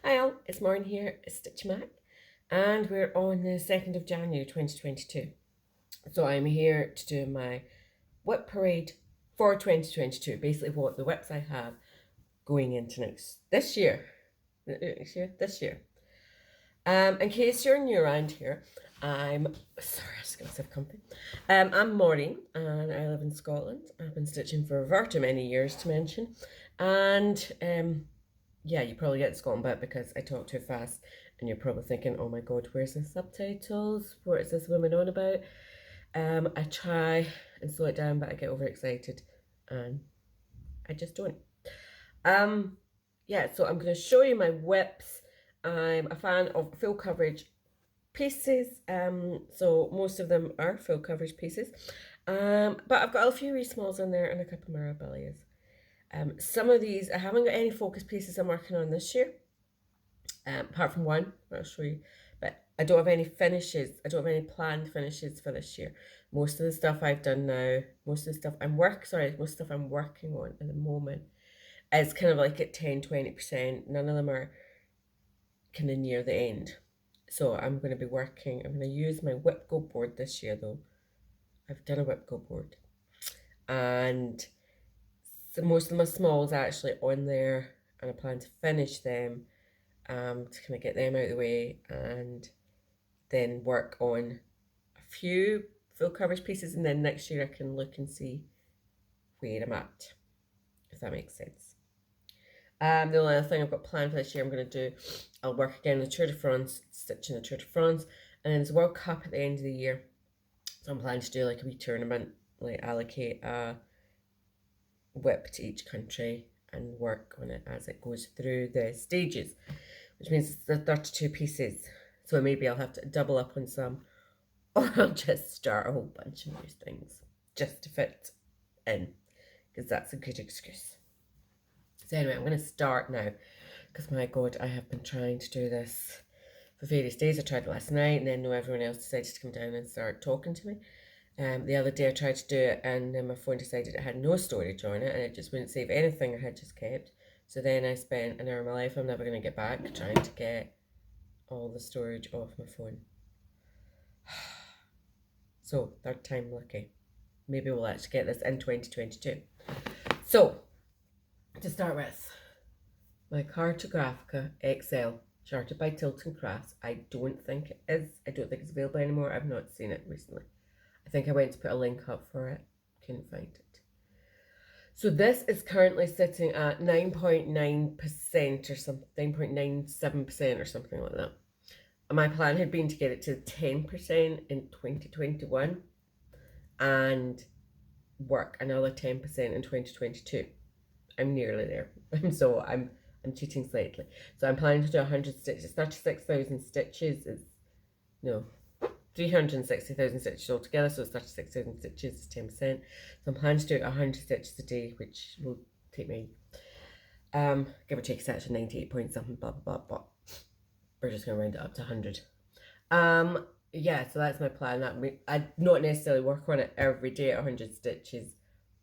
Hi all, it's Maureen here, Stitch Mac, and we're on the 2nd of January 2022. So I'm here to do my whip parade for 2022, basically what the whips I have going into this year. In case you're new around here, I'm sorry, I just got myself comfy. I'm Maureen and I live in Scotland. I've been stitching for far many years to mention, and yeah, you probably get the Scotland bit because I talk too fast, and you're probably thinking, "Oh my God, where's the subtitles? What is this woman on about?" I try and slow it down, but I get overexcited, and I just don't. Yeah, so I'm going to show you my whips. I'm a fan of full coverage pieces, so most of them are full coverage pieces. But I've got a few wee smalls in there and a couple of Mirabilias. Some of these, I haven't got any focus pieces I'm working on this year, apart from one, I'll show you. But I don't have any finishes. I don't have any planned finishes for this year. Most of the stuff I've done now, most of the stuff I'm working on at the moment is kind of like at 10-20%. None of them are kind of near the end. So I'm going to use my whip go board this year though. I've done a whip go board. And so most of my smalls are actually on there, and I plan to finish them to kind of get them out of the way and then work on a few full coverage pieces, and then next year I can look and see where I'm at, if that makes sense. The only other thing I've got planned for this year, I'll work again in the Tour de France, stitching the Tour de France, and then there's a World Cup at the end of the year. So I'm planning to do like a wee tournament, like allocate a whip to each country and work on it as it goes through the stages, which means it's 32 pieces. So maybe I'll have to double up on some, or I'll just start a whole bunch of new things just to fit in, because that's a good excuse. So anyway, I'm going to start now, because my God, I have been trying to do this for various days. I tried it last night, and then everyone else decided to come down and start talking to me. The other day I tried to do it, and then my phone decided it had no storage on it, and it just wouldn't save anything I had just kept. So then I spent an hour of my life I'm never going to get back trying to get all the storage off my phone. So, third time lucky. Maybe we'll actually get this in 2022. So, to start with, my Cartographica XL, charted by Tilton Crafts. I don't think it is. I don't think it's available anymore. I've not seen it recently. I think I went to put a link up for it. Couldn't find it. So this is currently sitting at 9.9% or something, 9.97% or something like that. My plan had been to get it to 10% in 2021 and work another 10% in 2022. I'm nearly there. So I'm cheating slightly. So I'm planning to do 100 stitches. 36,000 stitches is, no, 360,000 stitches altogether. So it's 36,000 stitches, is 10%. So I'm planning to do 100 stitches a day, which will take me, give or take, it's actually 98 point something, blah, blah, blah, blah. We're just going to round it up to 100. Yeah, so that's my plan. I'd not necessarily work on it every day at 100 stitches,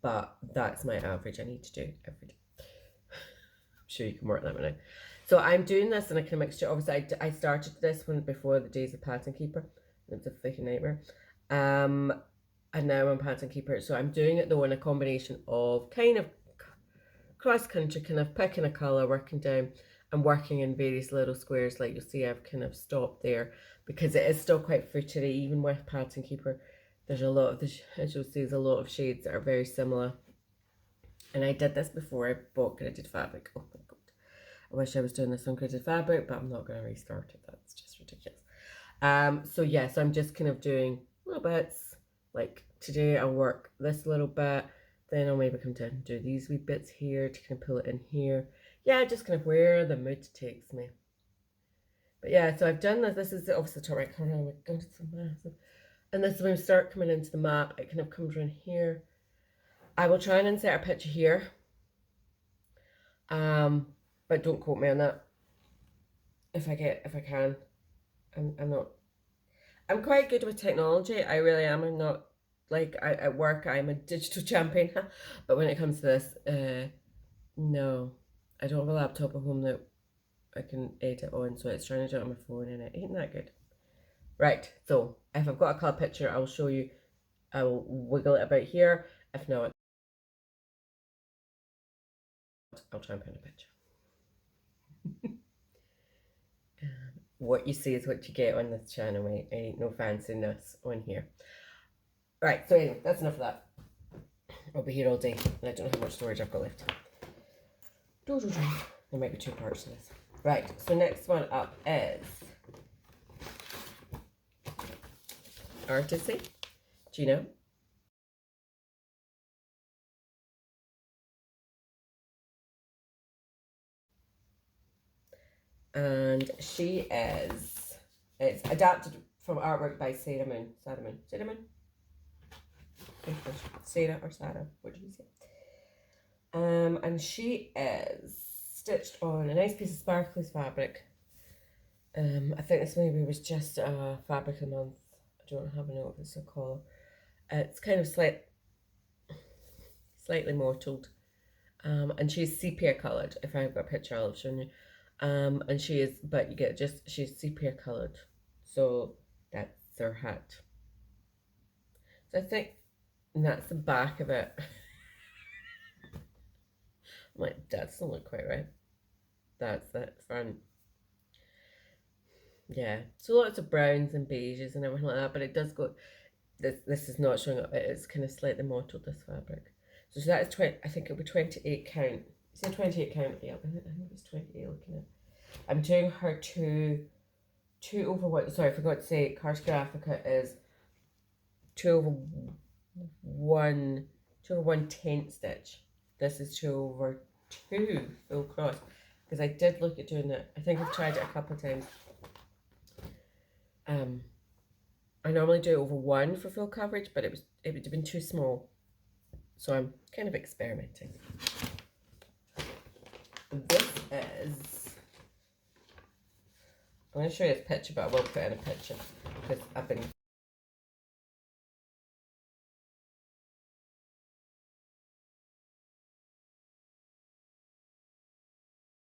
but that's my average I need to do every day. I'm sure you can work that one out. So I'm doing this in a kind of mixture. Obviously, I started this one before the days of Pattern Keeper. It was a freaking nightmare. And now I'm Pattern Keeper. So I'm doing it though in a combination of kind of cross country, kind of picking a colour, working down, and working in various little squares. Like you'll see, I've kind of stopped there because it is still quite footery, even with Pattern Keeper. There's a lot of, as you'll see, there's a lot of shades that are very similar. And I did this before I bought gridded fabric. Oh my God. I wish I was doing this on gridded fabric, but I'm not going to restart it. That's just ridiculous. So yeah, so I'm just kind of doing little bits. Like today I'll work this little bit, then I'll maybe come down and do these wee bits here to kind of pull it in here. Yeah, just kind of where the mood takes me. But yeah, so I've done this. This is obviously the top right corner. Oh my God, it's so massive. And this is when we start coming into the map. It kind of comes around here. I will try and insert a picture here. But don't quote me on that. If I can. I'm quite good with technology. I really am. I'm not, like, at work I'm a digital champion. But when it comes to this, no. I don't have a laptop at home that I can edit on, so it's trying to do it on my phone and it ain't that good. Right, so if I've got a colour picture, I'll show you. I will wiggle it about here. If not, I'll try and find a picture. What you see is what you get on this channel, mate. Ain't no fanciness on here. Right, so anyway, that's enough of that. I'll be here all day, and I don't know how much storage I've got left. There might be 2 parts to this. Right, so next one up is Artisy. Do you know? And she is, it's adapted from artwork by Sarah Moon. Sarah Moon? Sarah or Sarah, what did you say? And she is stitched on a nice piece of sparkly fabric. I think this maybe was just a fabric a month. I don't have a note if it's a collar. It's kind of slightly mottled. And she's sepia coloured. If I've got a picture, I'll have shown you. And she is, but you get just, she's sepia coloured. So that's her hat. So I think that's the back of it. I'm like, that doesn't look quite right. That's that front. Yeah, so lots of browns and beiges and everything like that, but it does go, this is not showing up, it is kind of slightly mottled, this fabric. So that is 20, I think it'll be 28 count. Is it 28 count? Yeah, I think it's 28 looking at. I'm doing her 2 over 1, sorry, I forgot to say, Carta Graphica is 2 over 1, 2 over 1 10th stitch. This is 2 over 2 full cross, because I did look at doing that. I think I've tried it a couple of times. I normally do it over 1 for full coverage, but it would have been too small. So I'm kind of experimenting. This is, I'm going to show you this picture, but I will put in a picture because I've been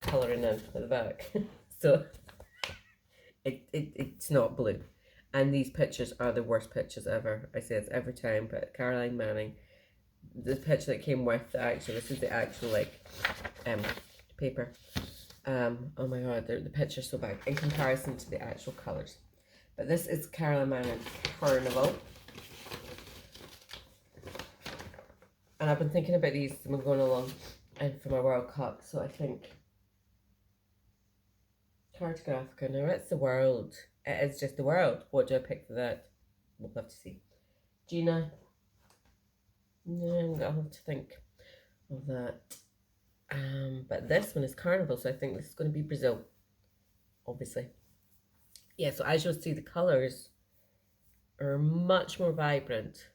colouring in at the back. So it's not blue. And these pictures are the worst pictures ever. I say this every time, but Caroline Manning, the picture that came with the actual, this is the actual like paper. Oh my god, the picture's so bad in comparison to the actual colours. But this is Caroline Manning's Carnival. And I've been thinking about these as I'm going along and for my World Cup, so I think Carta Graphica. Now it's the world. It is just the world. What do I pick for that? We'll have to see. Gina. No, I'll have to think of that. But this one is Carnival, so I think this is going to be Brazil. Obviously. Yeah, so as you'll see, the colours are much more vibrant.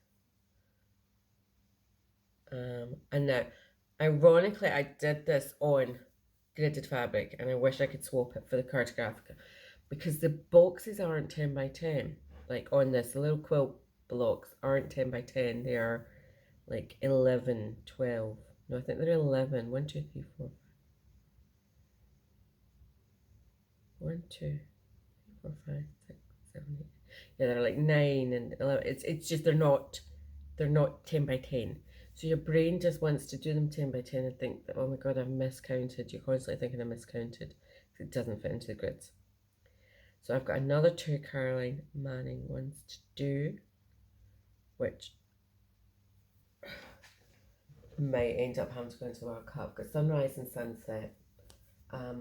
And now, ironically, I did this on gridded fabric, and I wish I could swap it for the Carta Graphica, because the boxes aren't 10 by 10. Like on this, the little quilt blocks aren't 10 by 10. They are like 11, 12. No, I think they're 11. 1, 2, 3, 4. 1, 2, 3, 4, 5, 6, 7, 8. Yeah, they're like 9 and 11. It's just they're not 10 by 10. So your brain just wants to do them 10 by 10 and think that, oh my god, I've miscounted. You're constantly thinking I miscounted because it doesn't fit into the grids. So I've got another 2 Caroline Manning ones to do, which might end up having to go into the World Cup. Got sunrise and sunset. I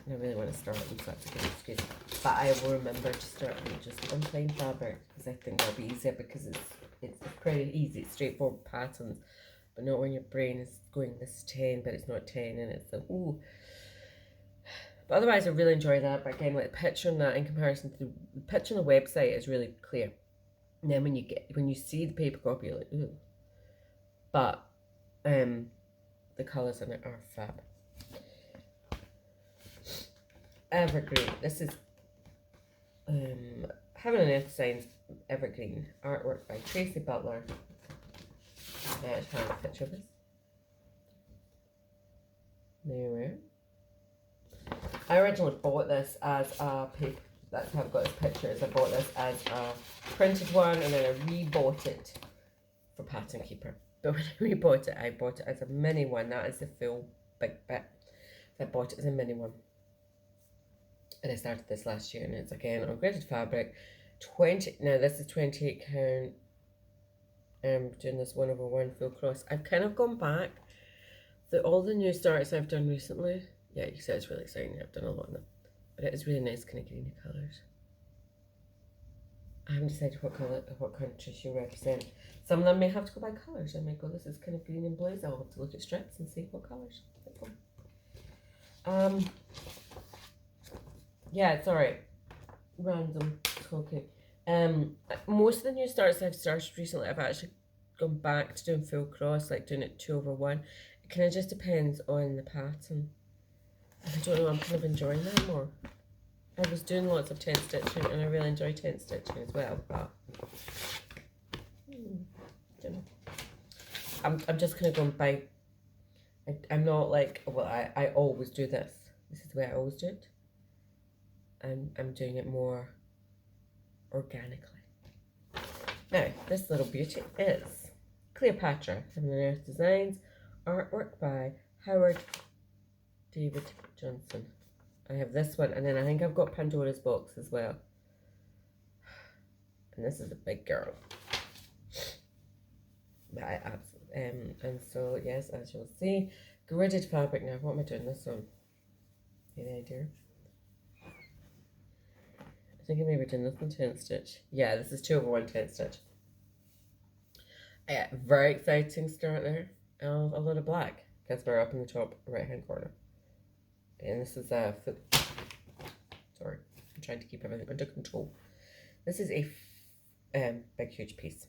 really want to start them, so that's a good excuse. But I will remember to start them just on plain fabric, because I think that'll be easier, because it's pretty easy, it's straightforward patterns, but not when your brain is going, this is 10, but it's not 10, and it's like, ooh. But otherwise, I really enjoy that. But again, like the picture on that in comparison to the picture on the website is really clear. And then when you see the paper copy, you're like, ooh. But the colours in it are fab. Evergreen. This is Heaven and Earth Signs Evergreen artwork by Tracy Butler. I have a picture of this. There. I originally bought this as a paper. That's how I've got this picture. I bought this as a printed one, and then I rebought it for Pattern Keeper. But when I rebought it, I bought it as a mini one. That is the full big bit. So I bought it as a mini one. And I started this last year, and it's again on gridded fabric. Now this is 28 count. I'm doing this 1/1 full cross. I've kind of gone back. All the new starts I've done recently. Yeah, you can see it's really exciting. I've done a lot of them. But it is really nice kind of greeny colours. I haven't decided what country she'll represent. Some of them may have to go by colours. I might go, this is kind of green and blues. I'll have to look at strips and see what colours. Yeah, it's alright. Random talking. Most of the new starts I've started recently, I've actually gone back to doing full cross, like doing it 2/1. It kind of just depends on the pattern. I don't know, I'm kind of enjoying that more. I was doing lots of tent stitching, and I really enjoy tent stitching as well, but don't know. I'm just kind of going by. I'm not like, well, I always do this. This is the way I always do it. And I'm doing it more organically. Now, this little beauty is Cleopatra, Heaven and Earth Designs, artwork by Howard David Johnson. I have this one, and then I think I've got Pandora's Box as well. And this is a big girl. But I absolutely, and so, yes, as you'll see, gridded fabric. Now, what am I doing this on? Any idea? I think I may be doing this one tent stitch. Yeah, this is 2/1 tent stitch. Very exciting start there. A lot of black, because we're up in the top right hand corner. And this is a sorry, I'm trying to keep everything under control. This is a big huge piece.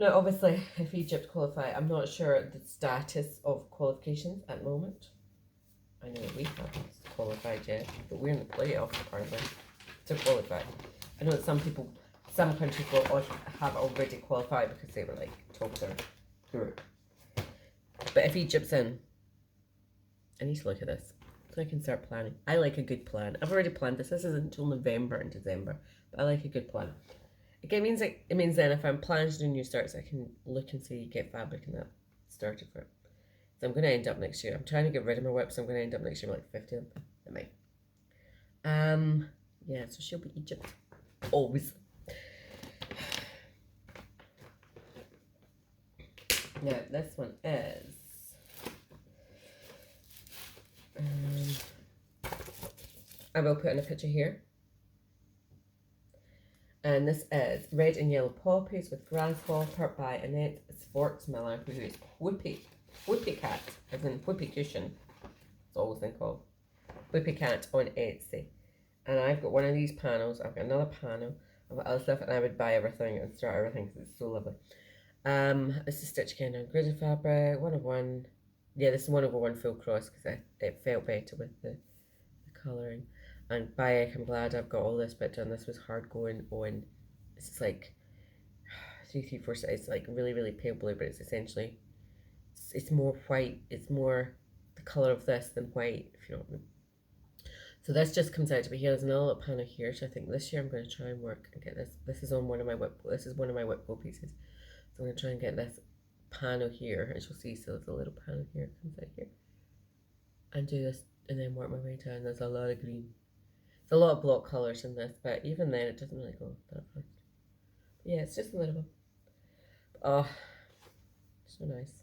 Now obviously if Egypt qualify, I'm not sure the status of qualifications at the moment. I know we haven't qualified yet, but we're in the playoffs apparently to qualify. I know that some countries will have already qualified because they were like top of their group. But if Egypt's in, I need to look at this so I can start planning. I like a good plan. I've already planned this. This isn't until November and December, but I like a good plan. It means then if I'm planning to do new starts, I can look and see, get fabric and that started for it. So I'm going to end up next year. I'm trying to get rid of my whips. So I'm going to end up next year with like 50 of them. I might. Yeah, so she'll be Egypt. Always. Now, this one is I will put in a picture here. And this is Red and Yellow Poppies with Grasshopper by Annette Swartzmiller, who is Whoopie Cat, as in Whoopie Cushion. It's always been called Whoopie Cat on Etsy. And I've got one of these panels. I've got another panel. I've got other stuff, and I would buy everything and start everything because it's so lovely. This is stitched again on gridded fabric, 1/1. Yeah, this is 1/1 full cross because it felt better with the colouring. And Bayek, I'm glad I've got all this bit done. This was hard going on. This is like 3, 3, 4. It's like really, really pale blue, but it's essentially it's more white. It's more the colour of this than white, if you know what I mean. So this just comes out to be here. There's another little panel here. So I think this year I'm going to try and work and get this. This is on one of my whip. This is one of my whip go pieces. So I'm going to try and get this panel here, as you'll see. So there's a little panel here, it comes out here, and do this, and then work my way down. There's a lot of green. There's a lot of block colours in this, but even then it doesn't really go that fast. But yeah, it's just a little bit. Oh, so nice.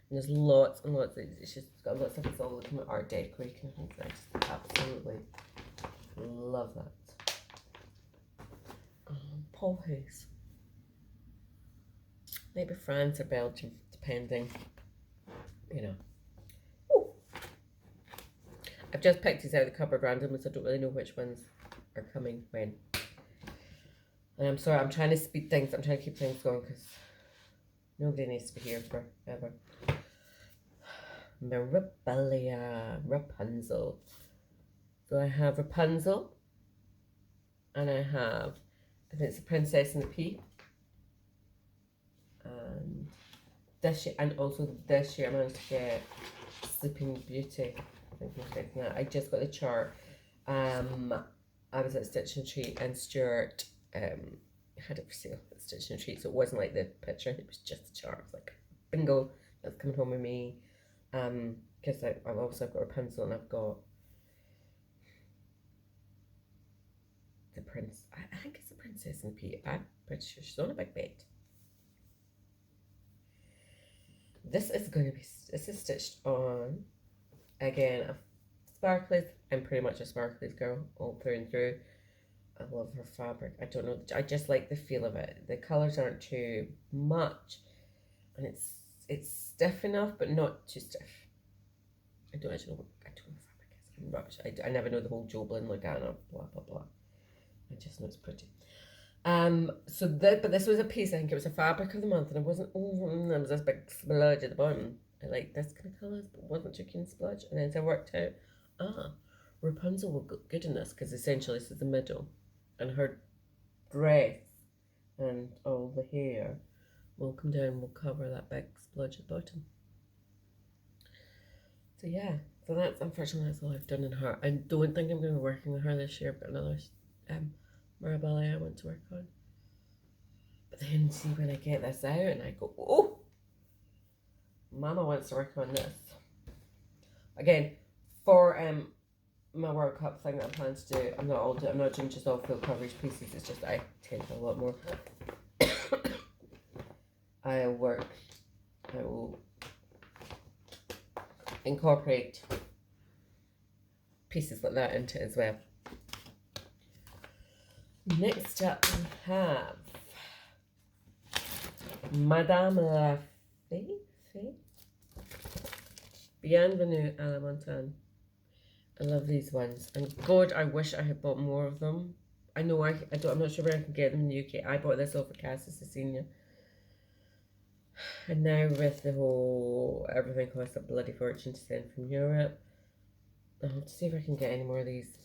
And there's lots and lots. It's just got lots of it's all looking at art decorating things. I just absolutely love that. Paul Hayes. Maybe France or Belgium, depending. You know. Ooh. I've just picked these out of the cupboard randomly, so I don't really know which ones are coming when. And I'm sorry, I'm trying to speed things. I'm trying to keep things going because nobody needs to be here forever. Mirabilia, Rapunzel. So I have Rapunzel, and I have, I think it's the Princess and the Pea, and this year, and also this year I managed to get Sleeping Beauty. I think I'm expecting that. I just got the chart. I was at Stitch and Treat, and Stuart had it for sale at Stitch and Treat, so it wasn't like the picture, it was just the chart. It was like, bingo, that's coming home with me. Because I've also got Rapunzel, and I've got the prince. I think it's the Princess and Pete. I'm pretty sure she's on a big bed. This is stitched on again a sparklies. I'm pretty much a sparklies girl all through and through. I love her fabric. I don't know, I just like the feel of it. The colours aren't too much, and it's stiff enough but not too stiff. I don't know what fabric is. I'm rubbish. I never know the whole Joblin, Lugana, blah blah blah. I just know it's pretty. But this was a piece. I think it was a fabric of the month, and it wasn't. There was this big splodge at the bottom. I like this kind of colours, but wasn't too keen splodge. And then I worked out, Rapunzel will look good in this, because essentially this is the middle, and her dress and all the hair will come down, will cover that big splodge at the bottom. So yeah, so that's unfortunately that's all I've done in her. I don't think I'm going to be working with her this year. I've got another Mirabelle I want to work on. But then see, when I get this out and I go, oh, Mama wants to work on this. Again, for my World Cup thing that I'm planning to do, I'm not doing just all full coverage pieces, it's just I tend to a lot more. I will incorporate pieces like that into it as well. Next up we have Madame La Fée Bienvenue à la Montagne. I love these ones, and God, I wish I had bought more of them. I know I'm not sure where I can get them in the UK. I bought this off of Casa Cecilia, and now with the whole everything costs a bloody fortune to send from Europe, I'll have to see if I can get any more of these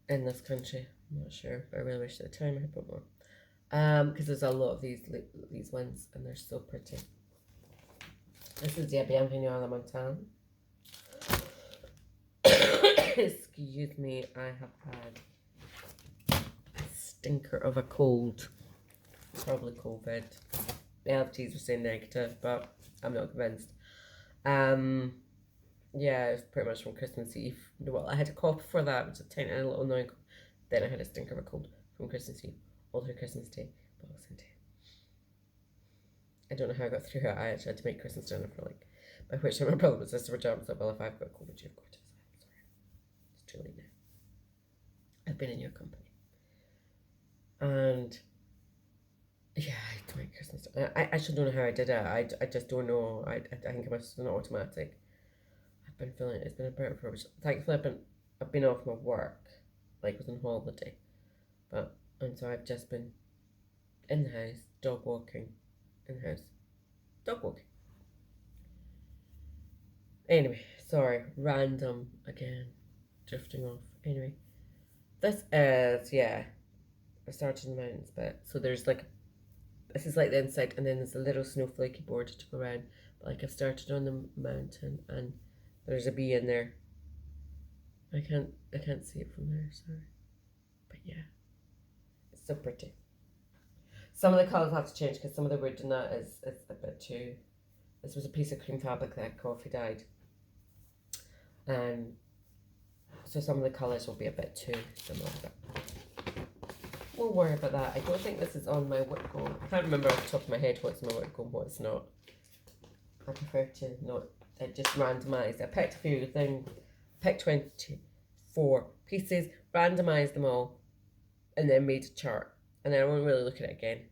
in this country. I'm not sure, but I really wish at the time I had bought more. Because there's a lot of these ones, and they're so pretty. This is Bienvenue à la Montagne. Excuse me, I have had a stinker of a cold. Probably COVID. The LFTs were saying negative, but I'm not convinced. Yeah, it's pretty much from Christmas Eve. Well, I had a cough before that, which is a tiny little annoying cough. Then I had a stinker of a cold from Christmas Eve all through Christmas Day, Boxing Day. I don't know how I got through it. I actually had to make Christmas dinner for by which time my brother and sister were jumping. So, well, if I've got COVID, you've got it. Sorry, it's too late now. I've been in your company, and yeah, I had to make Christmas dinner. I actually don't know how I did it. I just don't know. I think it must have been automatic. I've been feeling it's been a bit for which thankfully I've been off my work, was on holiday, and so I've just been in the house, dog walking. Anyway, sorry, random again, drifting off. Anyway, this is, I started in the mountains, but so there's this is the inside, and then there's a little snowflakey border to go around. But I've started on the mountain, and there's a bee in there. I can't see it from there, sorry. But yeah, it's so pretty. Some of the colours have to change because some of the wood in that is a bit too. This was a piece of cream fabric that coffee dyed, and so some of the colours will be a bit too similar. But we'll worry about that. I don't think this is on my Whitcomb. I can't remember off the top of my head what's my Whitcomb, what's not. I prefer to not just randomise. I picked a few things. Picked 24 pieces, randomised them all, and then made a chart. And then I won't really look at it again.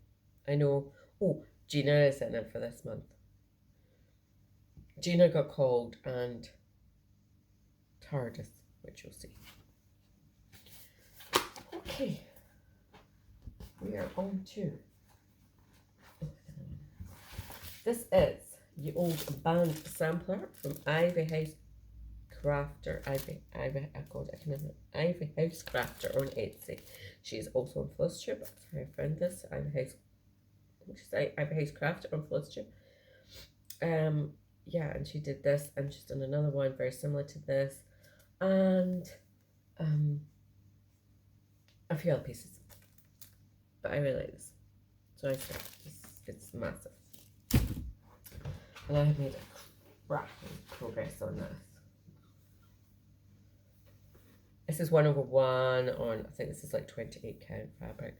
I know. Oh, Gina is in it for this month. Gina got called, and TARDIS, which you'll see. Okay. We are on to. This is the old band sampler from Ivy House Crafter. Ivy House Crafter on Etsy. She is also on FlossTube. That's how I found this. Ivy House Crafter on FlossTube. yeah, and she did this, and she's done another one very similar to this, and a few other pieces. But I really like this. So I think it's massive. And I have made a cracking progress on this. This is 1/1 on, I think this is like 28 count fabric.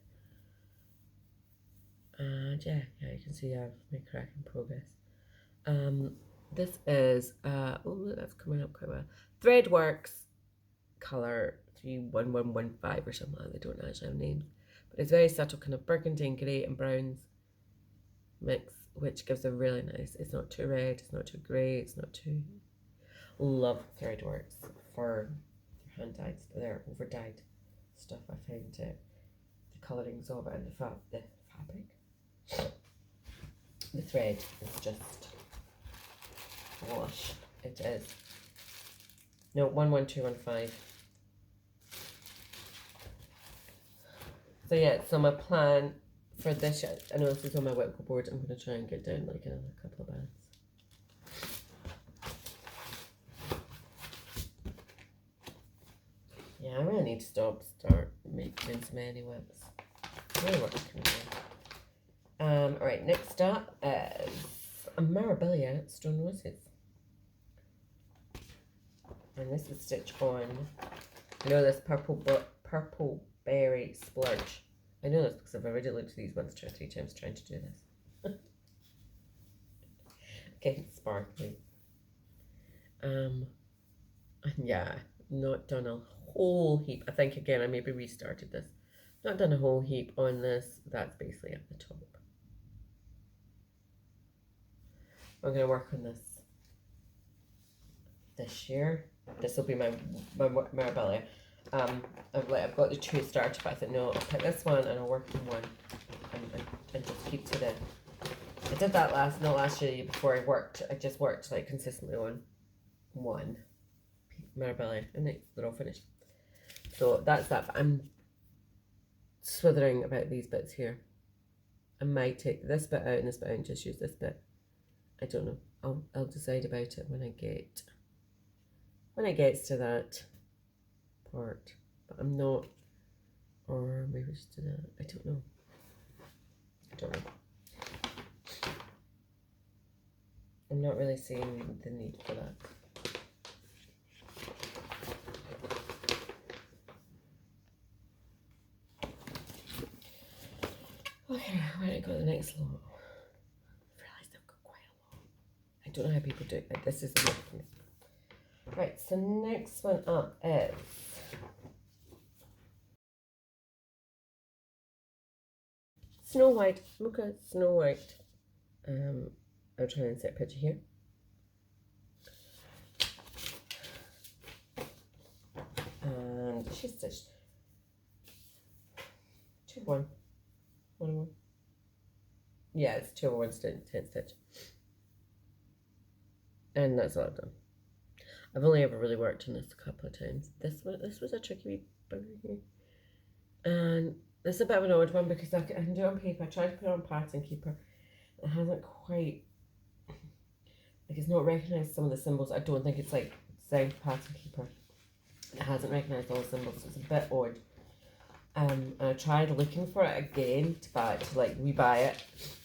And yeah, you can see I've made cracking progress. This is, oh look, that's coming up quite well. Threadworks colour 31115 or something like that. They don't actually have names. But it's very subtle, kind of burgundy and grey and browns mix, which gives a really nice, it's not too red, it's not too grey, it's not too, love Threadworks for their hand dyed, their over dyed stuff. I find the colourings of it and the fabric, the thread is just lush. It is. No, 11215. So yeah, so my plan for this, I know this is on my whipple board, I'm going to try and get down like another couple of bands. Yeah, I really need to start making some many whips. Really working on. Alright, next up is a Mirabilia Stone Roses. And this is stitch on, I know this purple berry splurge. I know this because I've already looked at these ones 2 or 3 times trying to do this. Okay, sparkly. And yeah, not done a whole heap. I think again I maybe restarted this. Not done a whole heap on this. That's basically at the top. I'm gonna work on this year. This will be my Mirabilia. I've got the 2 started, but I thought no, I'll pick this one and I'll work on one and just keep to the. I did that not last year, before I just worked like consistently on one Mirabilia, and they're all finished. So that's that. But I'm swithering about these bits here. I might take this bit out and this bit out and just use this bit. I don't know. I'll decide about it when it gets to that part. But I'm not, or maybe just do that. I don't know. I'm not really seeing the need for that. Okay, where did I go to the next lot? I realised I've got quite a lot. I don't know how people do it, but this is enough for me. Right, so next one up is Snow White, Mocha Snow White. I'll try and set a picture here. And she's stitched 2/1. 1/1. Yeah, it's 2/1 10 stitch. And that's all I've done. I've only ever really worked on this a couple of times. This was a tricky bugger here. And this is a bit of an odd one because I can do it on paper. I tried to put it on pattern keeper. It hasn't quite, like it's not recognised some of the symbols. I don't think it's like designed for pattern keeper. It hasn't recognised all the symbols, so it's a bit odd. And I tried looking for it again to like rebuy it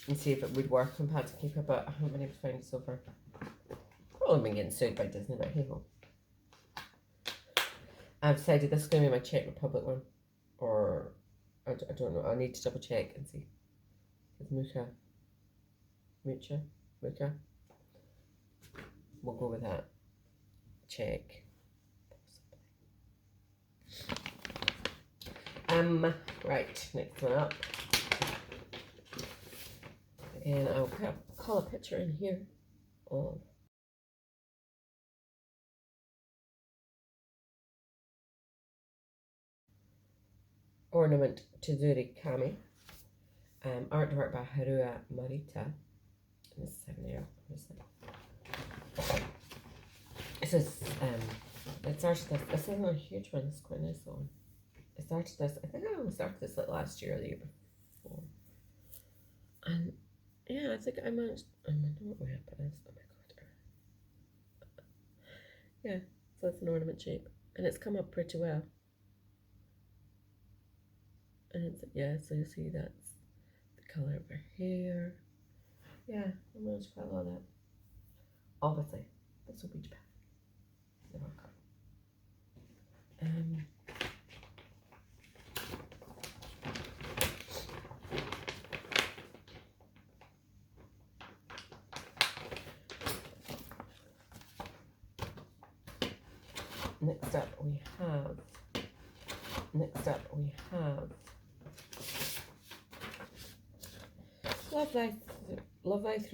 and see if it would work on pattern keeper, but I haven't been able to find it so far. Probably been getting sued by Disney, but hey ho. I've decided this is going to be my Czech Republic one, or I don't know. I need to double check and see. It's Mucha. We'll go with that. Czech. Right, next one up. Again, I'll put a colour picture in here of Ornament Tuzuri Kami. Artwork by Harua Marita. And this is 7 This is it started this is not a huge one, it's quite a nice one. I started this, I think I only started this like last year or the year before. And Yeah, I think I managed. I don't know what way up it is. Oh my god. Yeah, so it's an ornament shape, and it's come up pretty well. And it's, yeah, so you see that's the colour of her hair. Yeah, I managed quite a lot of that. Obviously, this will be Japan. Never cut. Next up we have Love Thy Threads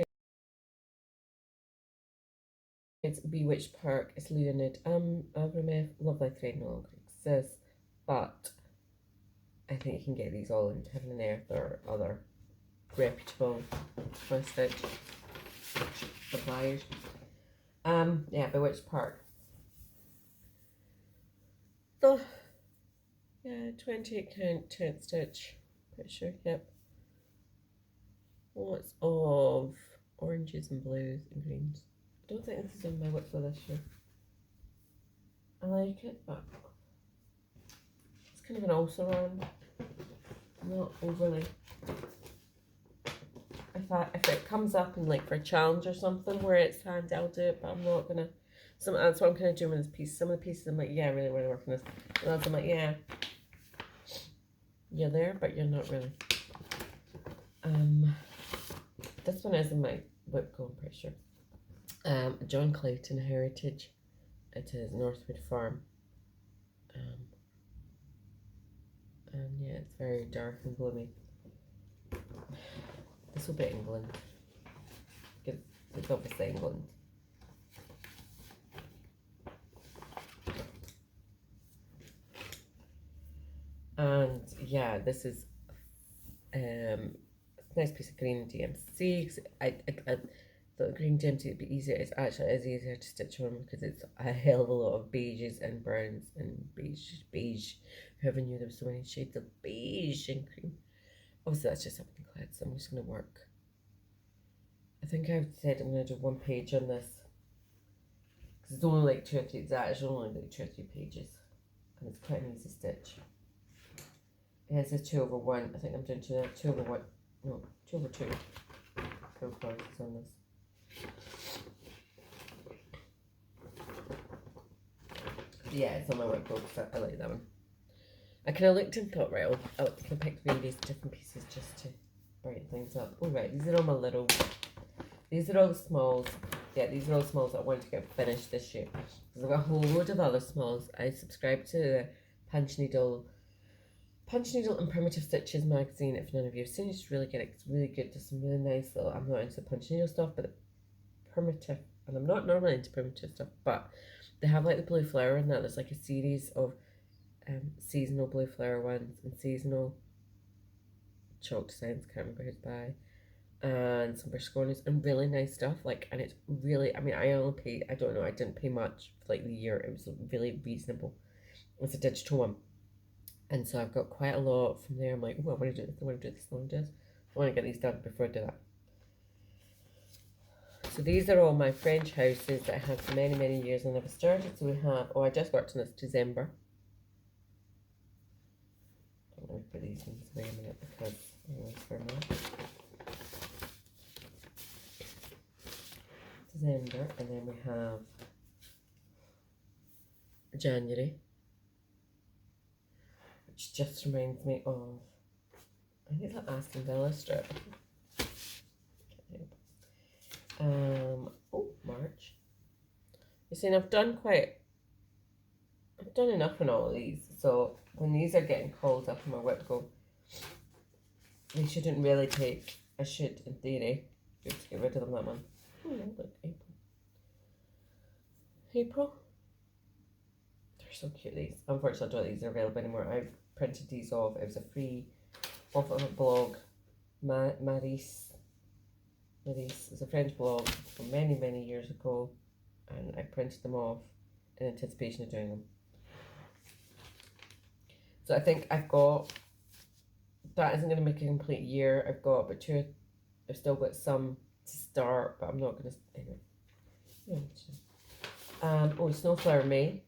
Bewitched Park is Leonid. Avramov Love Thy Thread no longer exists, but I think you can get these all in Heaven and Earth or other reputable first stitch suppliers. Yeah, Bewitched Park. So yeah, 28 count 10 stitch. Pretty sure, yep. Lots of oranges and blues and greens. I don't think this is in my whip for this year. I like it, but it's kind of an also on. Not overly. If it comes up in like for a challenge or something where it's hand, I'll do it, but I'm not gonna. That's what I'm kind of doing with this piece. Some of the pieces I'm like, yeah, I really want to work on this. And others I'm like, yeah, you're there, but you're not really. This one is in my whip go, I'm pretty sure. John Clayton Heritage. It is Northwood Farm. And yeah, it's very dark and gloomy. This will be England. Because it's obviously England. And yeah, this is a nice piece of green DMC. I thought green DMC would be easier. It's actually easier to stitch on because it's a hell of a lot of beiges and browns and beige. Whoever knew there were so many shades of beige and cream. Obviously that's just something clad, so I'm just gonna work. I think I've said I'm gonna do 1 page on this. Because it's only like 2 or 3, it's actually only like 2 or 3 pages. And it's quite an easy stitch. It says 2/1. I think I'm doing 2/1. No, 2/2. Full crosses on this. Yeah, it's on my whiteboard, so I like that one. I kind of looked and thought, right, I'll pick various different pieces just to brighten things up. Oh, right, these are all my little. These are all the smalls. Yeah, these are all smalls that I want to get finished this year. Because I've got a whole load of other smalls. I subscribe to the Punch Needle and Primitive Stitches magazine. If none of you have seen it, it's really good. It's really good. There's some really nice little. I'm not into punch needle stuff, but the primitive, and I'm not normally into primitive stuff, but they have like the blue flower in that. There's like a series of seasonal blue flower ones and seasonal chalk designs. Can't remember who's by. And some Berscornies and really nice stuff. Like, and it's really. I mean, I only paid. I don't know. I didn't pay much for like the year. It was really reasonable. It's a digital one. And so I've got quite a lot from there. I'm like, oh, I want to do this, I want to do this, I want to do this. I want to get these done before I do that. So these are all my French houses that I had for many, many years and never started. So we have, I just worked on this December. Let me put these ones away a minute because I always forget. December, and then we have January, which just reminds me of, I think it's an Aston Villa strip. March. You see, I've done enough on all of these, so when these are getting called up in my whip go, they shouldn't really take, I should, in theory, just get rid of them that month. Oh, look, April. They're so cute, these. Unfortunately, I don't think these are available anymore. I've printed these off. It was a free, off of a blog, Miras. It's a French blog from many, many years ago, and I printed them off in anticipation of doing them. So I think I've got, that isn't going to make a complete year. I've got about I've still got some to start, but I'm not going to, anyway. Yeah, oh, Snowflower May.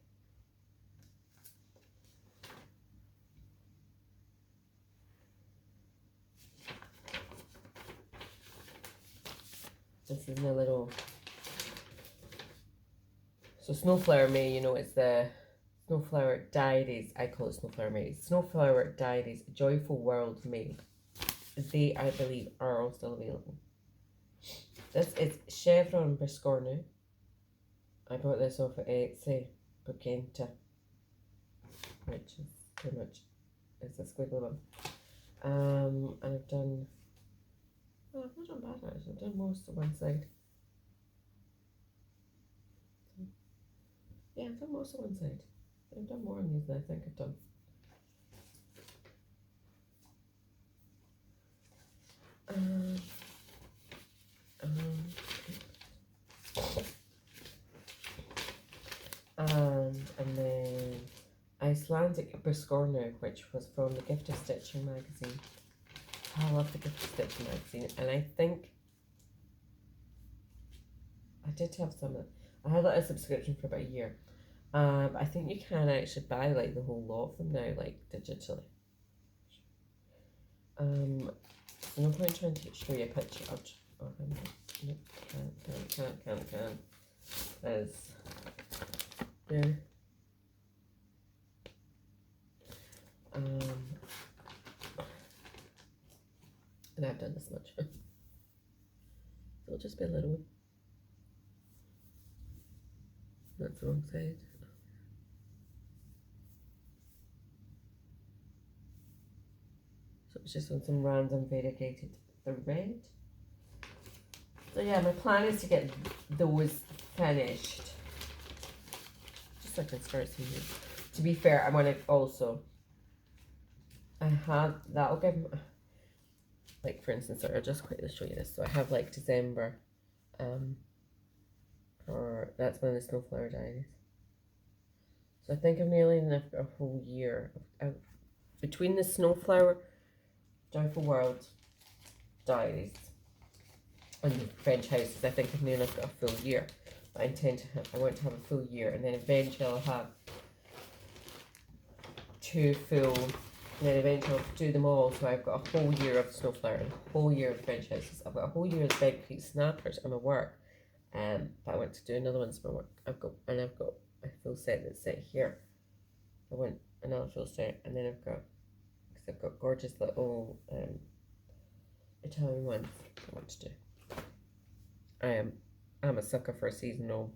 This is my little, so Snowflower May, you know, it's the Snowflower Diaries. I call it Snowflower May. Snowflower Diaries, Joyful World May. They, I believe, are all still available. This is Chevron Biscornu. I bought this off at Etsy, Bocenta, which is pretty much, it's a squiggly one. And I've done, well, I've not done bad actually. I've done most of one side. Yeah, I've done most of one side. I've done more on these than I think I've done. And then Icelandic Biscornu, which was from the Gift of Stitching magazine. I love the Gift of Stitching magazine, and I think I did have some. I had like a subscription for about a year. But I think you can actually buy like the whole lot of them now, like digitally. No point trying to show you a picture of. Oh, nope, can't. There's there. And I've done this much. So it'll just be a little one. That's the wrong side. So it's just on some random variegated thread. So yeah, my plan is to get those finished. Just so I can start seeing these. To be fair, I want to also, I have, that'll give me, like for instance, I'll just quickly show you this. So I have like December, or that's one of the Snowflower Diaries. So I think I've nearly enough a whole year between the Snowflower Joyful World Diaries and the French Houses. I think I've nearly enough got a full year. But I intend to have, I want to have a full year, and then eventually I'll have 2 full, and then eventually I'll do them all. So I've got a whole year of Snowflower and a whole year of French Houses. I've got a whole year of the Big Creek Snappers at my work. But I want to do another one for my work. I've got a full set that's set here. I want another full set, and then I've got gorgeous little Italian ones I want to do. I'm a sucker for seasonal,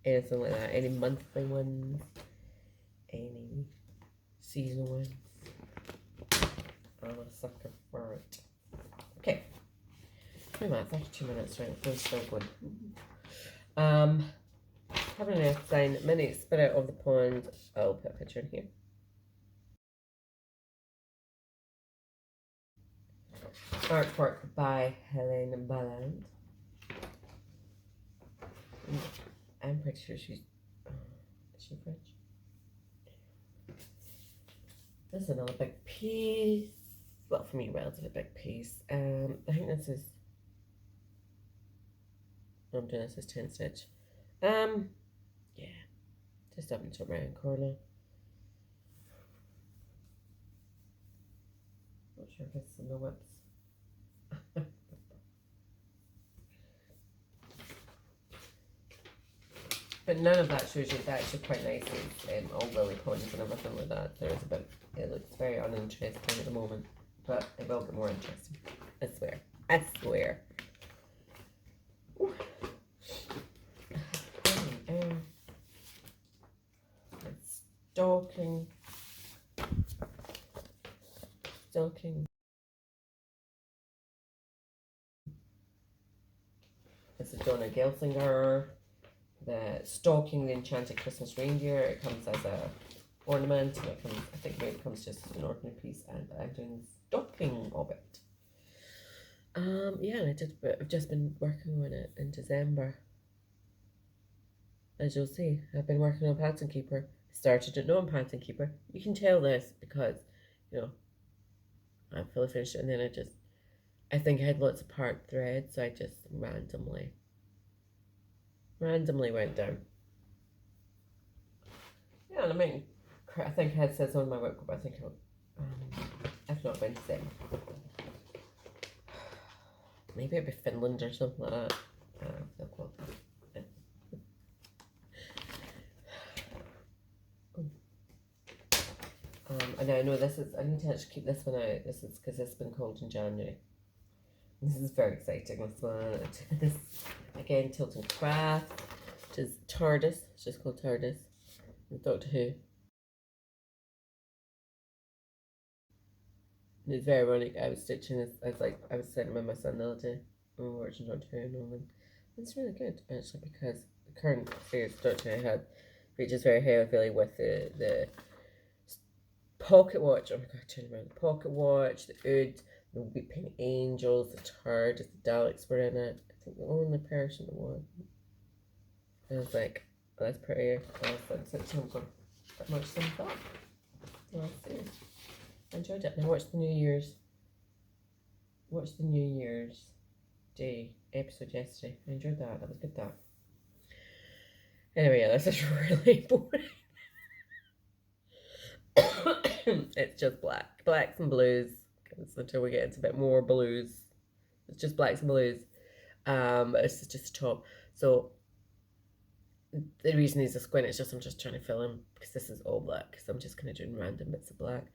anything like that, any monthly ones, any seasonal ones. I'm a sucker for it. Okay. Wait a minute, 32 minutes, right? It feels so good. Having an earth sign, mini spirit of the pond. I'll put a picture in here. Artwork by Helen Balland. I'm pretty sure she's. Is she French? This is another big piece. Well, for me, relatively big piece. I think this is. I'm doing this as 10 stitch. Yeah, just up into round corner. Not sure if it's in the whips. But none of that shows you. It's actually quite nice. It's all lily ponds and everything like that. There's a bit. It looks very uninteresting at the moment, but it will get more interesting. I swear. I swear. Stalking. This is Donna Gelsinger. The Stalking the Enchanted Christmas Reindeer. It comes as a ornament, and it comes, I think maybe it comes just as an ordinary piece, and I'm doing stalking of it. Yeah, and I've just been working on it in December. As you'll see, I've been working on Pattern Keeper. I started it on Pattern Keeper. You can tell this because, you know, I fully finished it, and then I just I think I had lots of part threads, so I just randomly went down. Yeah, and I mean, I think I had said on my work group, I think I've not been to them. Maybe it'd be Finland or something like that. I feel cool. And I know this is, I need to actually keep this one out. This is because it's been called in January. This is very exciting. This one, it is again Tilton Craft, which is TARDIS. It's just called TARDIS. With Doctor Who. And it's very ironic. I was stitching this. I was sitting with my son the other day. We were watching Doctor Who and all. And it's really good actually because the current series Doctor Who had reaches very heavily with the pocket watch. Oh my god, turn around. The pocket watch, the Ood, the Weeping Angels, the TARDIS, the Daleks were in it. I think the only person that was. And I was like, oh, that's pretty. I was like, stitching for that much some thought. Well, see. I enjoyed it. And I watched the New Year's Day episode yesterday. I enjoyed that. That was good. That. Anyway, yeah, this is really boring. It's just blacks and blues. Until we get into a bit more blues, it's just blacks and blues. It's just a top. So the reason he's a squint is just I'm just trying to fill in because this is all black. So I'm just kind of doing random bits of black.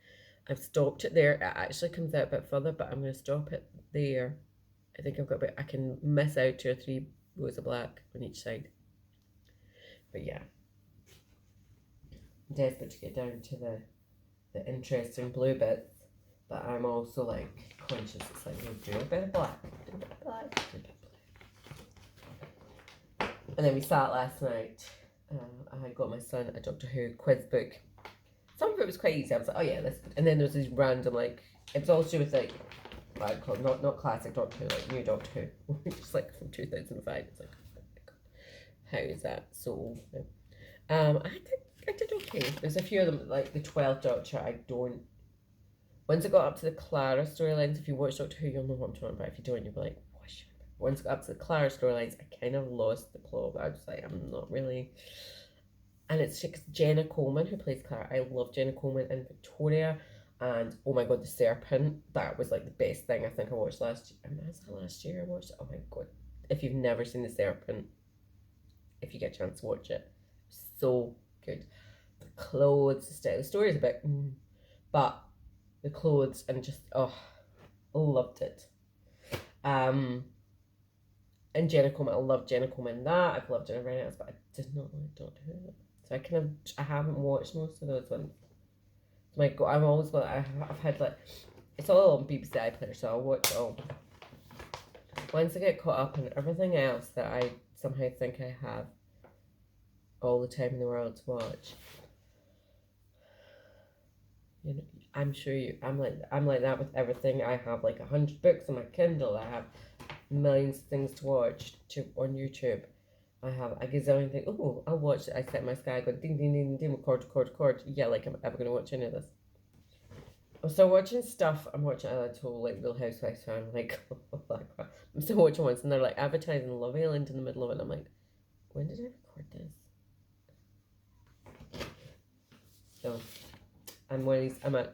I've stopped it there. It actually comes out a bit further, but I'm going to stop it there. I think I've got I can miss out 2 or 3 rows of black on each side. But yeah, I'm desperate to get down to the interesting blue bits. But I'm also like conscious. It's like we'll do a bit of black, do a bit of black, do a bit of black. And then we sat last night. I got my son a Doctor Who quiz book. Some of it was quite easy. I was like, oh yeah, that's good. And then there was these random like it was all to do with like what I'd call not classic Doctor Who, like new Doctor Who, just like from 2005. It's like, oh my god, how is that so old now? I did okay. There's a few of them like the 12th Doctor. I don't. Once it got up to the Clara storylines, if you watch Doctor Who, you'll know what I'm talking about. If you don't, you'll be like, what's once it got up to the Clara storylines, I kind of lost the plot. I was like, I'm not really. And it's Jenna Coleman who plays Clara. I love Jenna Coleman and Victoria. And oh my god, the Serpent. That was like the best thing I think I watched last year. I mean, was that last year I watched it? Oh my god. If you've never seen the Serpent, if you get a chance to watch it, so good. The clothes, the story is a bit, but the clothes and just loved it. And Jenna Coleman, I love Jenna Coleman in that. I've loved Jenna Reynolds, but I did not like Doctor Who. So I haven't watched most of those ones. So my god, I've had like it's all on BBC iPlayer, so I'll watch it all. Once I get caught up on everything else that I somehow think I have all the time in the world to watch. You know, I'm sure I'm like that with everything. I have like 100 books on my Kindle. I have millions of things to watch on YouTube. I have a gazillion things. Oh, I'll watch it. I set my Sky, go ding ding ding ding, record. Yeah, like I'm ever gonna watch any of this. I'm still watching stuff. I'm watching a total like Real Housewives fan. I'm like, oh my god. I'm still watching ones and they're like advertising Love Island in the middle of it. And I'm like, when did I record this? So I'm one of these. I'm one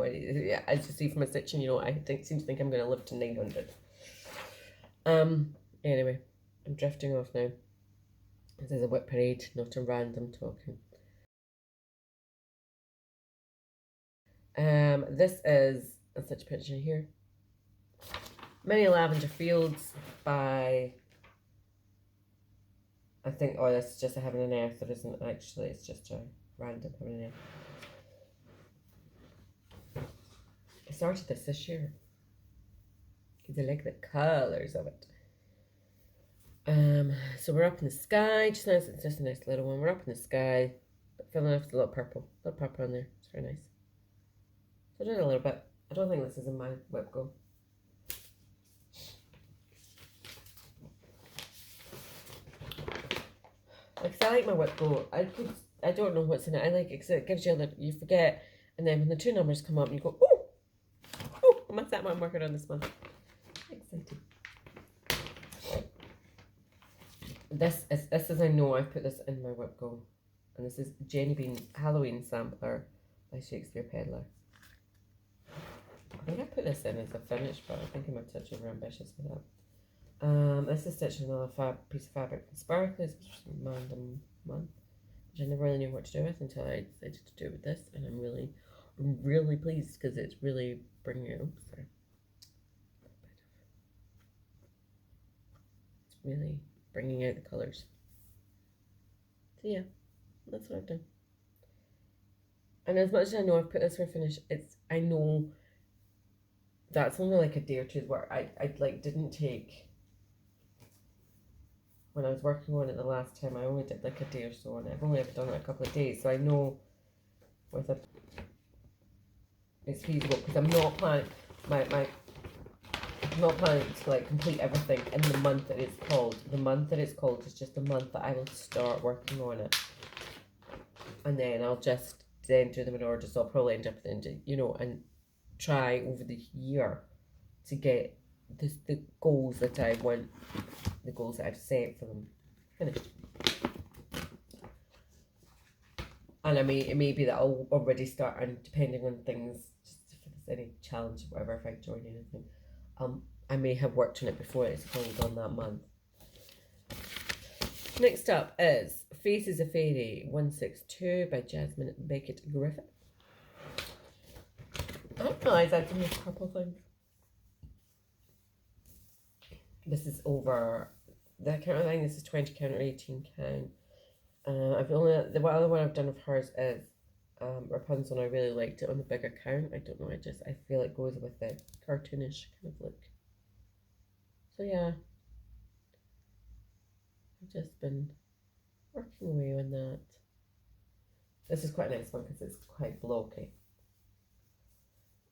of these. Yeah, as you see from my stitching, you know, I seem to think I'm gonna live to 900. Anyway, I'm drifting off now. This is a whip parade, not a random talking. This is a stitch picture here. Many Lavender Fields by, I think, oh, this is just a Heaven and Earth. It isn't actually, it's just a random Heaven and Earth. I started this year because I like the colours of it. So we're up in the sky. Just nice, it's just a nice little one. We're up in the sky, but filling off with a little purple on there. It's very nice. So I did a little bit. I don't think this is in my whip go. Like, I like my whip go. I don't know what's in it. I like it because it gives you you forget, and then when the 2 numbers come up, you go, oh, I'm at that what I'm working on this month. Exciting. This is, I know I've put this in my whip go. And this is Jenny Bean's Halloween Sampler by Shakespeare Peddler. I think I put this in as a finish, but I think I'm a touch over ambitious with that. This is stitched in another piece of fabric from Sparkles, which is from Random Month, which I never really knew what to do with until I decided to do it with this, and I'm really pleased because it's really bringing it. Oops, sorry. It's really bringing out the colours. So yeah, that's what I've done. And as much as I know I've put this for a finish, I know that's only like a day or two's work. I like didn't take, when I was working on it the last time, I only did like a day or so on it. I've only ever done it a couple of days, so I know with it it's feasible because I'm not planning I'm not planning to like complete everything in the month that it's called. The month that it's called is just the month that I will start working on it, and then I'll just then do them in order. So I'll probably end up at the end, and try over the year to get the goals that I want, the goals that I've set for them finished. And it may be that I'll already start, and depending on things, just if there's any challenge or whatever, if I join anything, I may have worked on it before it's called on that month. Next up is Faces of Fairy 162 by Jasmine Beckett Griffith. I didn't realise I'd done this purple thing. This is over the count. I think this is 20 count or 18 count. The other one I've done of hers is Rapunzel, and I really liked it on the bigger count. I don't know, I feel it goes with the cartoonish kind of look. So yeah, I've just been working away on that. This is quite a nice one because it's quite blocky.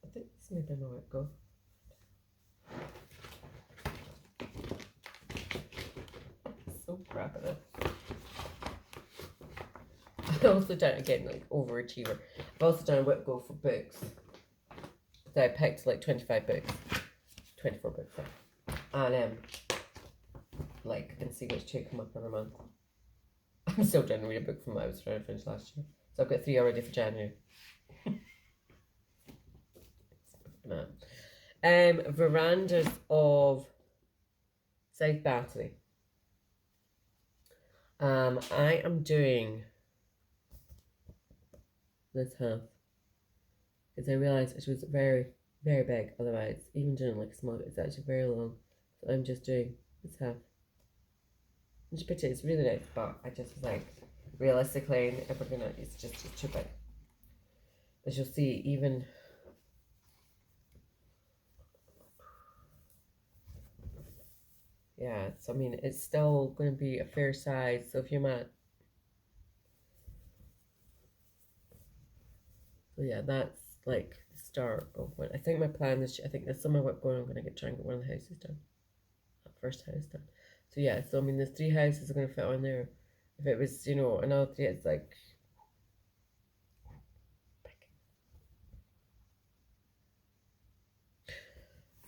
I think this may be how it go. So crap at it. I've also done, again, like overachiever. I've also done a whip go for books. So I picked like 25 books, 24 books, and and see which two come up every month. I'm still trying to read a book from what I was trying to finish last year, so I've got 3 already for January. Verandas of South Battery. I am doing this half because I realised it was very, very big. Otherwise, even doing like a small bit, it's actually very long. So I'm just doing this half. It's pretty. It's really nice, but I just was like, realistically, if we're gonna, it's just too big. As you'll see, even. Yeah, so I mean, it's still going to be a fair size. So if you're mad. So yeah, that's like the start of what I think my plan is. I think this summer what going, I'm going to try and get one of the houses done. That first house done. So yeah, so I mean, there's 3 houses are going to fit on there. If it was, another 3, it's like.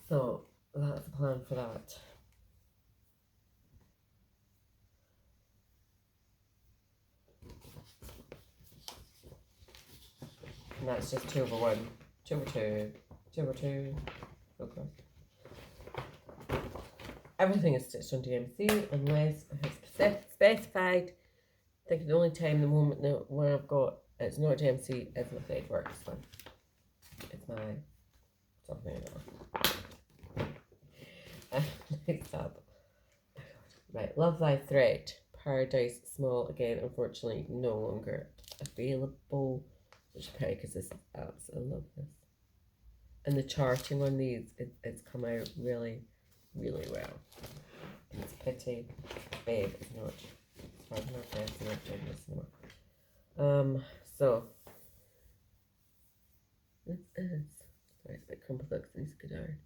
So that's the plan for that. And that's just 2 over 1, 2 over 2, 2 over 2, okay. Everything is stitched on DMC unless I have specified. I think the only time, the moment that when I've got it's not DMC is my thread works one. It's my something I don't know. Next up. Right, Love Thy Thread. Paradise Small, again, unfortunately no longer available. Which is pretty because this is absolutely, I love this. And the charting on these, it's come out really, really well. And it's pity, babe, it's not. It's hard enough that it's not doing this anymore. So this is, sorry, it's a bit crumpled up because it needs to go down.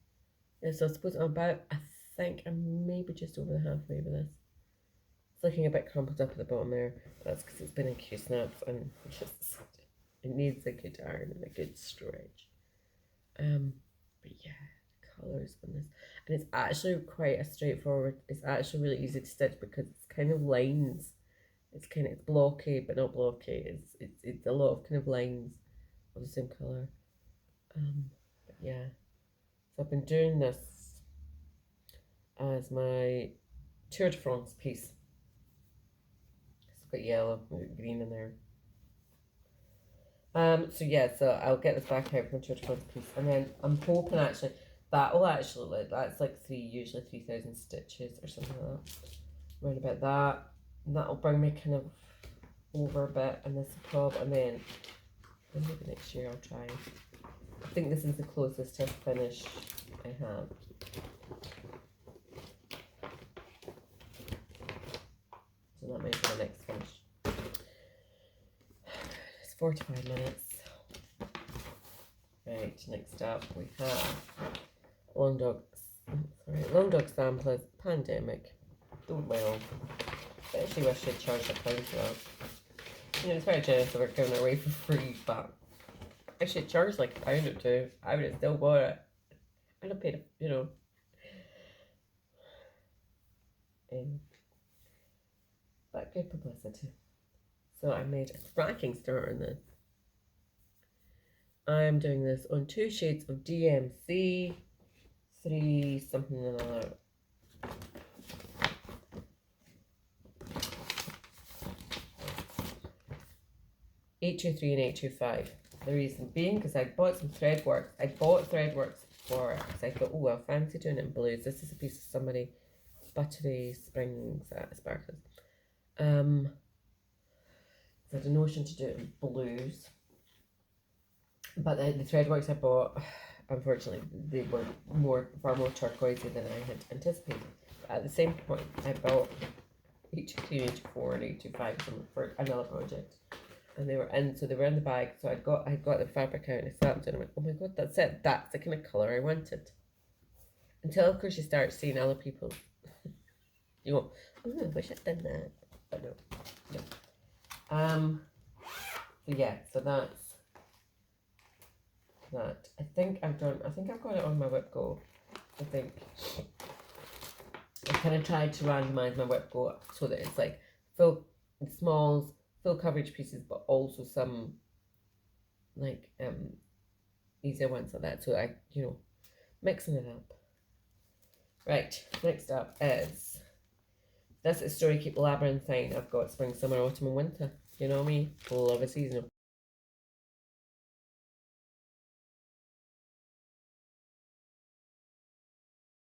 Yeah, so I suppose I think I'm maybe just over the halfway with this. It's looking a bit crumpled up at the bottom there. That's because it's been in Q-snaps and just, it needs a good iron and a good stretch. But yeah, colours on this. And it's actually quite a straightforward, it's actually really easy to stitch because it's kind of lines. It's blocky, but not blocky. It's a lot of kind of lines of the same colour. But yeah. So I've been doing this as my Tour de France piece. It's got yellow, green in there. So yeah, so I'll get this back out from the Tour de France piece, and then I'm hoping actually that'll actually that's like usually 3,000 stitches or something like that. Around about that. And that'll bring me kind of over a bit, and this prob, and then maybe next year I'll try. I think this is the closest to a finish I have. So that might be the next finish. It's 45 minutes. Right, next up we have Long Dog Samplers Pandemic. Don't well. I actually wish they'd charged a pound for that. You know, it's very generous of her giving it away for free, but actually it charged like a pound or two. I would have still bought it. I'd have paid, you know. But good publicity. So I made a fracking start on this. I'm doing this on 2 shades of DMC, 3 something or another. $823 and $825. The reason being because I bought some threadwork. I bought threadworks for it because I thought, oh, I fancy doing it in blues. This is a piece of somebody buttery springs sparkles. So I had a notion to do it in blues, but the threadworks I bought, unfortunately, they were far more turquoisey than I had anticipated. But at the same point, I bought $823, $824, and $825 for another project. And they were in, so they were in the bag. So I got the fabric out and I sat and I went, oh my god, that's it. That's the kind of colour I wanted. Until of course you start seeing other people. You go, oh, I wish I'd done that, but no. So yeah, so that's that. I think I've got it on my whip go. I think I kind of tried to randomise my whip go so that it's like full smalls, full coverage pieces, but also some like easier ones like that. So I, you know, mixing it up. Right, next up is this is Story Keep Labyrinthine. I've got spring, summer, autumn, and winter. You know me, love a seasonal.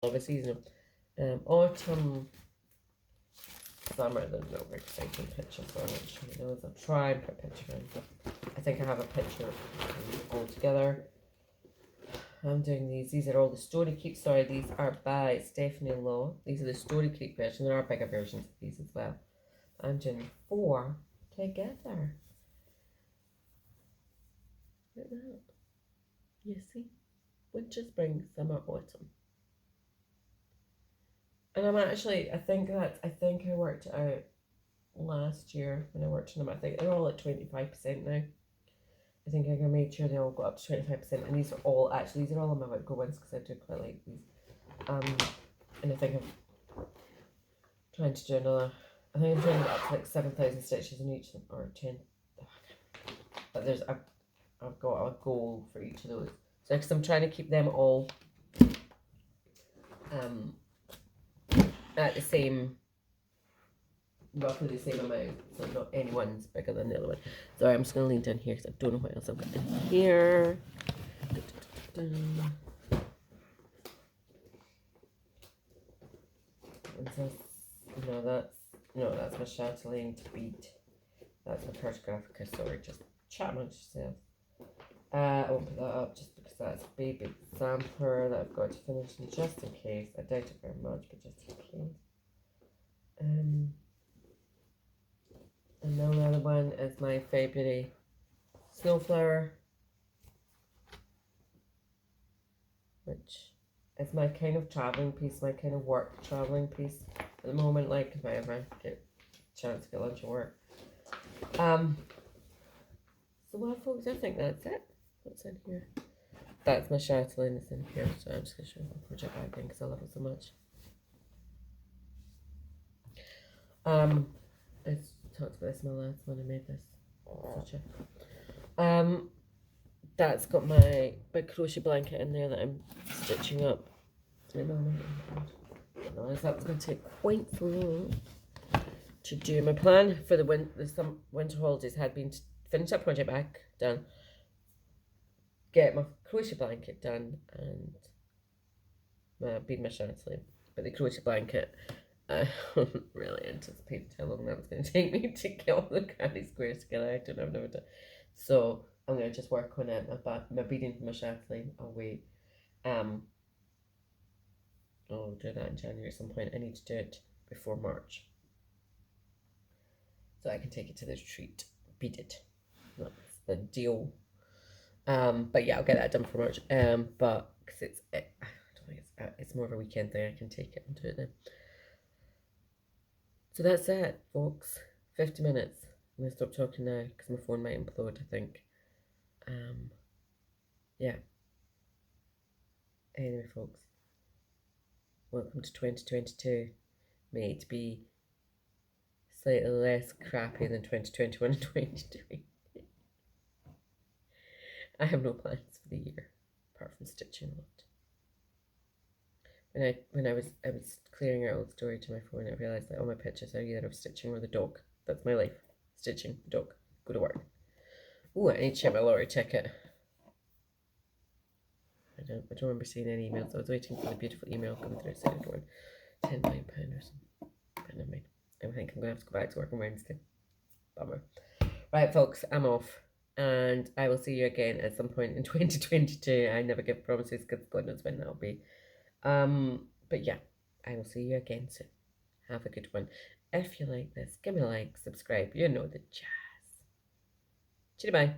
Love a seasonal. Autumn, summer, there's no very exciting picture, so I'm not sure those. I'll try and put a picture in, but I think I have a picture all together. I'm doing these. These are all the Story Keep. Sorry, these are by Stephanie Law. These are the Story Keep version. There are bigger versions of these as well. I'm doing 4 together. Look at that. You see? Winter, spring, summer, autumn. And I'm actually, I think I worked out last year when I worked on them. I think they're all at 25% now. I think I made sure they all got up to 25%, and these are all on my Whitgo ones because I do quite like these. And I think I'm trying to do another. I think I'm trying to get up to like 7,000 stitches in each of them, or 10. But I've got a goal for each of those. So because I'm trying to keep them all at the same, roughly the same amount, so not any one's bigger than the other one. Sorry, I'm just going to lean down here because I don't know what else I've got in here. That's my chatelaine to beat. That's my cartographica. Sorry, just chat amongst yourself. I won't put that up just because that's a baby sampler that I've got to finish, and just in case. I doubt it very much, but just in case. And then the other one is my February snowflower, which is my kind of travelling piece, my kind of work travelling piece at the moment, like if I ever get a chance to get lunch at work. So well, folks, I think that's it. What's in here? that's my chatelaine is in here, so I'm just going to show you my project bag again because I love it so much. I talked about this in my last one. I made this. Such a, that's got my big crochet blanket in there that I'm stitching up. I realised that was going to take quite so long to do. My plan for the winter holidays had been to finish that project back done, get my crochet blanket done, and bead my chatelaine. But the crochet blanket, I really anticipated how long that was going to take me to get all the granny squares together. I don't know, I've never done. So I'm going to just work on it. My beading for my chatelaine, I'll wait. I'll do that in January at some point. I need to do it before March, so I can take it to the retreat beaded. That's the deal. But yeah, I'll get that done for March. But because I don't think it's more of a weekend thing. I can take it and do it then. So that's it, folks. 50 minutes. I'm gonna stop talking now because my phone might implode, I think. Yeah. Anyway, folks, welcome to 2022. May it be slightly less crappy than 2021 and 2023. I have no plans for the year apart from stitching a lot. When I was clearing out old storage to my phone, I realised that all my pictures are either of stitching or the dog. That's my life. Stitching, dog, go to work. Ooh, I need to check my lottery ticket. I don't remember seeing any emails. I was waiting for the beautiful email coming through saying I'd won £10 million or something. But never mind. I think I'm gonna have to go back to work on Wednesday. Bummer. Right, folks, I'm off. And I will see you again at some point in 2022. I never give promises because God knows when that'll be. But yeah, I will see you again soon. Have a good one. If you like this, give me a like, subscribe. You know the jazz. Bye.